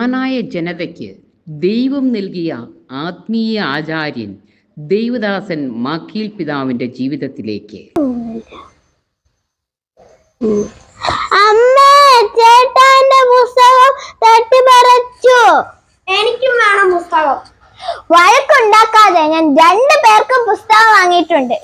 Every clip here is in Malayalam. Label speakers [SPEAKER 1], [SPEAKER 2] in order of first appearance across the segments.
[SPEAKER 1] മഹാനായ ജനതയ്ക്ക് ദൈവം നൽകിയ ആത്മീയ ആചാര്യൻ ദൈവദാസൻ മാക്കീൽ പിതാവിന്റെ ജീവിതത്തിലേക്ക്.
[SPEAKER 2] പുസ്തകം തട്ടിപ്പറിച്ചു. എനിക്കും വേണം പുസ്തകം. വഴക്കുണ്ടാക്കാതെ ഞാൻ 2 പേർക്കും പുസ്തകം വാങ്ങിയിട്ടുണ്ട്.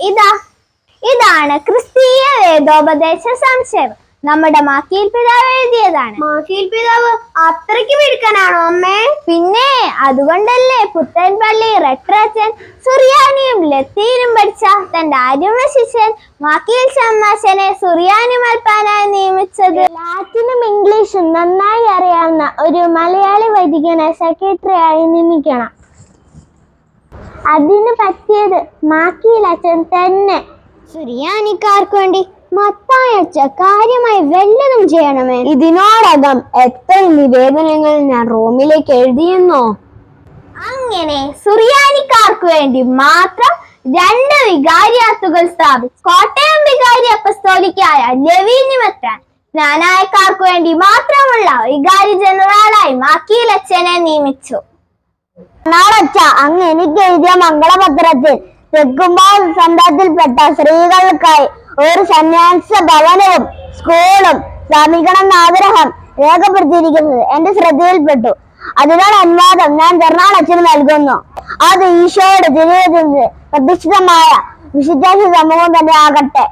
[SPEAKER 2] ഇതാണ് ക്രിസ്തീയ വേദോപദേശ സംശയം. നമ്മുടെ മാക്കീൽ പിതാവ് എഴുതിയതാണ്. മാക്കീൽ പിതാവ് അത്രയ്ക്ക് മിടുക്കനാണോ അമ്മേ? പിന്നെ അതുകൊണ്ടല്ലേ പുത്തൻപള്ളി റെട്രച്ചൻ സുറിയാനിയും ലത്തീനും പഠിച്ച തന്റെ അരുമ ശിഷ്യൻ മാക്കീൽ ഷമ്മാശനെ സുറിയാനി മൽപ്പാനായി നിയമിച്ചത്. ലാറ്റിനും ഇംഗ്ലീഷും നന്നായി അറിയാവുന്ന ഒരു മലയാളി വൈദികനെ സെക്രട്ടറിയായി നിയമിക്കണം. അതിന് പറ്റിയത് മാക്കീൽ അച്ഛൻ തന്നെ. സുറിയാനിക്കാർക്ക് വേണ്ടി മത്തായച്ച കാര്യമായി വല്ലതും ചെയ്യണമേ. ഇതിനോടകം എത്ര നിവേദനങ്ങൾ ഞാൻ റോമിലേക്ക് എഴുതിയെന്നോ. അങ്ങനെ സുറിയാനിക്കാർക്ക് വേണ്ടി മാത്രം 2 വികാരിയാത്തുകൾ സ്ഥാപിച്ചു. കോട്ടയം വികാരി അപ്പസ്തോലിക്കായ ലവീനി മെത്രാൻ ജ്ഞാനായക്കാർക്ക് വേണ്ടി മാത്രമുള്ള വികാരി ജനറലായി മാക്കീൽ അച്ഛനെ നിയമിച്ചു. അങ്ങ് എനിക്ക് എഴുതിയ മംഗളപത്രത്തിൽ തെക്കുമ്പോൾ സമുദായത്തിൽപ്പെട്ട സ്ത്രീകൾക്കായി ഒരു സന്യാസ ഭവനവും സ്കൂളും സ്ഥാപിക്കണമെന്ന ആഗ്രഹം രേഖപ്പെടുത്തിയിരിക്കുന്നത് എന്റെ ശ്രദ്ധയിൽപ്പെട്ടു. അതിനുള്ള അനുവാദം ഞാൻ ജർണാളച്ചന് നൽകുന്നു. അത് ഈശോയുടെ ജീവിതത്തിന്റെ പ്രതിഷ്ഠിതമായ വിശുദ്ധാശ സമൂഹം തന്നെ ആകട്ടെ.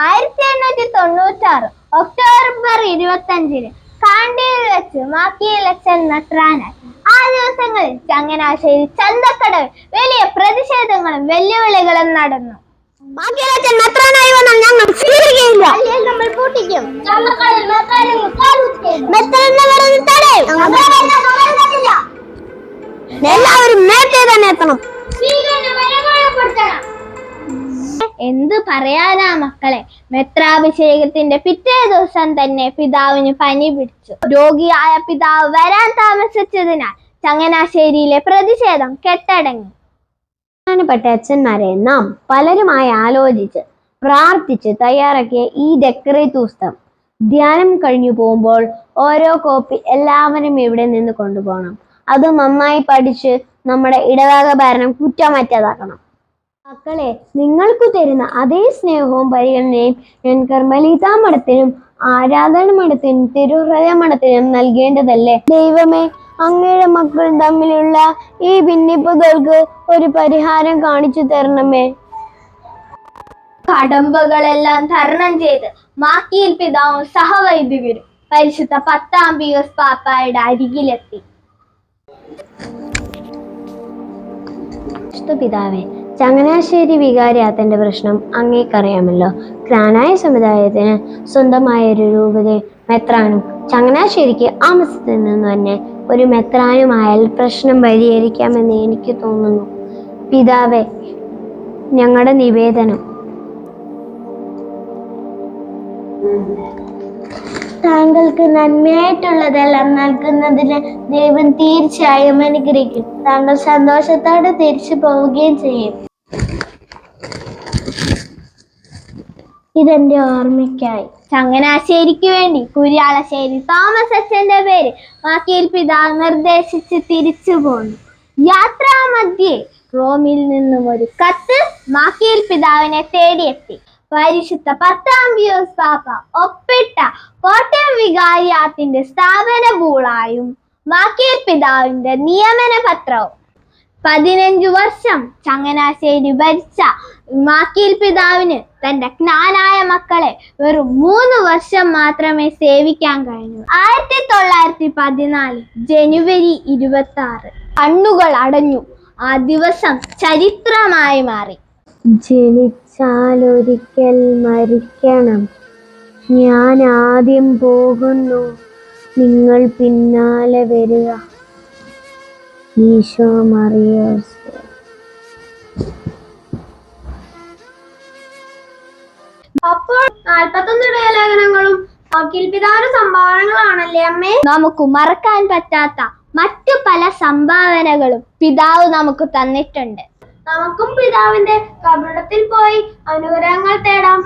[SPEAKER 2] 1896 ഒക്ടോബർ 25 കാണ്ടിയിൽ വെച്ച് മാക്കീൽ അച്ഛൻ മെത്രാനായി. ആ ദിവസങ്ങളിൽ ചങ്ങനാശ്ശേരി ചന്തക്കടവിൽ വലിയ പ്രതിഷേധങ്ങളും വെല്ലുവിളികളും നടന്നു. മാക്കീൽ അച്ഛൻ മെത്രാനായി വന്നാൽ ഞങ്ങൾ സ്വീകരിക്കുകയില്ല, നമ്മൾ പൂട്ടിക്കും. എല്ലാവരും നേരത്തെ തന്നെ എത്തണം. എന്ത് പറയാനാ മക്കളെ, മെത്രാഭിഷേകത്തിന്റെ പിറ്റേ ദിവസം തന്നെ പിതാവിന് പനി പിടിച്ചു. രോഗിയായ പിതാവ് വരാൻ താമസിച്ചതിനാൽ ചങ്ങനാശ്ശേരിയിലെ പ്രതിഷേധം കെട്ടടങ്ങി. പ്രധാനപ്പെട്ട അച്ഛന്മാരെ നാം പലരുമായി ആലോചിച്ച് പ്രാർത്ഥിച്ച് തയ്യാറാക്കിയ ഈ ഡെക്കറേറ്റ് ധ്യാനം കഴിഞ്ഞു പോകുമ്പോൾ ഓരോ കോപ്പി എല്ലാവരും ഇവിടെ നിന്ന് കൊണ്ടുപോകണം. അത് നന്നായി പഠിച്ച് നമ്മുടെ ഇടവക ഭരണം കുറ്റമറ്റതാക്കണം. മക്കളെ, നിങ്ങൾക്ക് തരുന്ന അതേ സ്നേഹവും പരിഗണനയും ഞാൻ കർമ്മലീതാ മഠത്തിനും ആരാധന മഠത്തിനും തിരുഹൃദയ മഠത്തിനും നൽകേണ്ടതല്ലേ? ദൈവമേ, അങ്ങയുടെ മക്കൾ തമ്മിലുള്ള ഈ ഭിന്നിപ്പുകൾക്ക് ഒരു പരിഹാരം കാണിച്ചു തരണമേ. കടമ്പകളെല്ലാം തരണം ചെയ്ത് മാക്കീൽ പിതാവും സഹവൈദികരും പരിശുദ്ധ 10-ാം പീയൂസ് പാപ്പായുടെ അരികിലെത്തി. പിതാവേ, ചങ്ങനാശ്ശേരി വികാരിയാത്തന്റെ പ്രശ്നം അങ്ങേക്കറിയാമല്ലോ. ക്നാനായ സമുദായത്തിന് സ്വന്തമായ ഒരു രൂപതയും മെത്രാനും ചങ്ങനാശ്ശേരിക്ക് ആ മസ്ജിദിൽ നിന്ന് തന്നെ ഒരു മെത്രാനുമായാൽ പ്രശ്നം പരിഹരിക്കാമെന്ന് എനിക്ക് തോന്നുന്നു. പിതാവേ, ഞങ്ങളുടെ നിവേദനം. താങ്കൾക്ക് നന്മയായിട്ടുള്ളതെല്ലാം നൽകുന്നതിന് ദൈവം തീർച്ചയായും അനുഗ്രഹിക്കും. താങ്കൾ സന്തോഷത്തോടെ തിരിച്ചു പോവുകയും ചെയ്യും. ഇതെന്റെ ഓർമ്മയ്ക്കായി. ചങ്ങനാശ്ശേരിക്ക് വേണ്ടി കുര്യാളശ്ശേരി തോമസ് അച്ഛന്റെ പേര് മാക്കീൽ പിതാവ് നിർദ്ദേശിച്ച് തിരിച്ചു പോന്നു. യാത്രാമധ്യേ റോമിൽ നിന്നും ഒരു കത്ത് മാക്കീൽ പിതാവിനെ തേടിയെത്തി. പരിശുദ്ധ 10-ാം പീയൂസ് പാപ്പ ഒപ്പിട്ട കോട്ടയം വികാരിയാത്തിന്റെ സ്ഥാപന ബൂളായും മാക്കീൽ പിതാവിന്റെ നിയമന പത്രവും. 15 വർഷം ചങ്ങനാശ്ശേരി ഭരിച്ച മാക്കീൽ പിതാവിന് തന്റെ ജ്ഞാനായ മക്കളെ വെറും 3 വർഷം മാത്രമേ സേവിക്കാൻ കഴിഞ്ഞു. 1914 ജനുവരി 26 കണ്ണുകൾ അടഞ്ഞു. ആ ദിവസം ചരിത്രമായി മാറി. ജനിച്ചാലൊരിക്കൽ മരിക്കണം. ഞാൻ ആദ്യം പോകുന്നു, നിങ്ങൾ പിന്നാലെ വരിക. ഈശോ മറിയോസ്. അപ്പോൾ 41 ഇടയലേഖനങ്ങളും മാക്കീൽ പിതാവിന്റെ സംഭാവനകളാണല്ലേ അമ്മേ? നമുക്ക് മറക്കാൻ പറ്റാത്ത മറ്റു പല സംഭാവനകളും പിതാവ് നമുക്ക് തന്നിട്ടുണ്ട്. നമുക്കും പിതാവിന്റെ കബറിടത്തിൽ പോയി അനുഗ്രഹങ്ങൾ തേടാം.